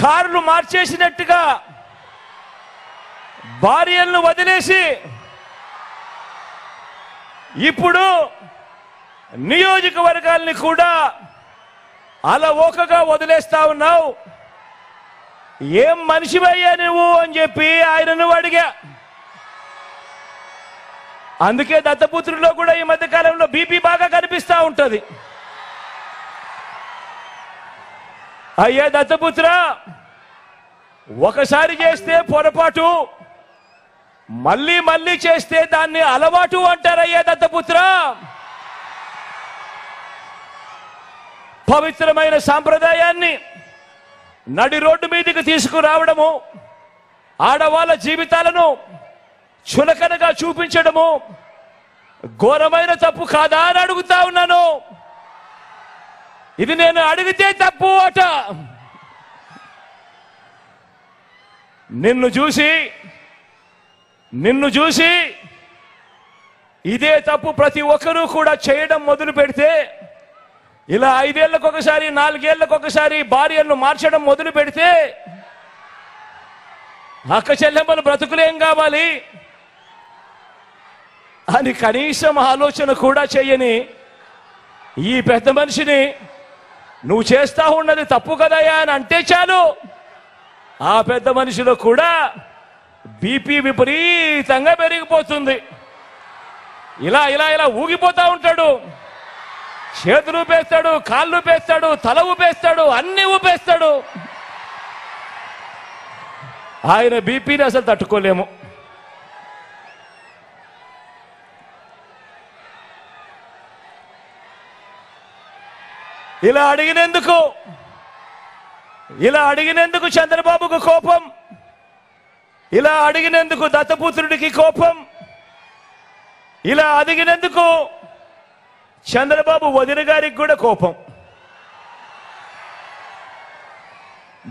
కార్లు మార్చేసినట్టుగా భార్యలను వదిలేసి ఇప్పుడు నియోజకవర్గాల్ని కూడా అలవోకగా వదిలేస్తా ఉన్నావు. ఏం మనిషివయ్యా నువ్వు అని చెప్పి ఆయనను అడిగా. అందుకే దత్తపుత్రుల్లో కూడా ఈ మధ్య కాలంలో బీపీ బాగా కనిపిస్తా ఉంటది. అయ్యా దత్తపుత్ర, ఒకసారి చేస్తే పొరపాటు, మళ్ళీ మళ్ళీ చేస్తే దాన్ని అలవాటు అంటారయ్యా దత్తపుత్ర. పవిత్రమైన సాంప్రదాయాన్ని నడి రోడ్డు మీదకి తీసుకురావడము, ఆడవాళ్ళ జీవితాలను చులకనగా చూపించడము ఘోరమైన తప్పు కాదా అని అడుగుతా ఉన్నాను. ఇది నేను అడిగితే తప్పు అట. నిన్ను చూసి ఇదే తప్పు ప్రతి ఒక్కరూ కూడా చేయడం మొదలు పెడితే, ఇలా 5 ఏళ్లకు ఒకసారి 4 ఏళ్లకు ఒకసారి భార్యలను మార్చడం మొదలు పెడితే అక్క చెల్లెమ్మలు బ్రతుకులేం కావాలి అని కనీసం ఆలోచన కూడా చెయ్యని ఈ పెద్ద మనిషిని నువ్వు చేస్తా ఉన్నది తప్పు కదయ్యా అని అంటే చాలు, ఆ పెద్ద మనిషిలో కూడా బీపీ విపరీతంగా పెరిగిపోతుంది. ఇలా ఇలా ఇలా ఊగిపోతా ఉంటాడు. చేతులు ఊపేస్తాడు, కాళ్ళు ఊపేస్తాడు, తల ఊపేస్తాడు, అన్ని ఊపేస్తాడు. ఆయన బీపీని అసలు తట్టుకోలేము. ఇలా అడిగినందుకు చంద్రబాబుకు కోపం, ఇలా అడిగినందుకు దత్తపుత్రుడికి కోపం, ఇలా అడిగినందుకు చంద్రబాబు వదిన గారికి కూడా కోపం.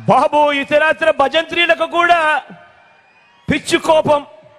బాబు ఇతరత్ర భజంత్రీలకు కూడా పిచ్చి కోపం.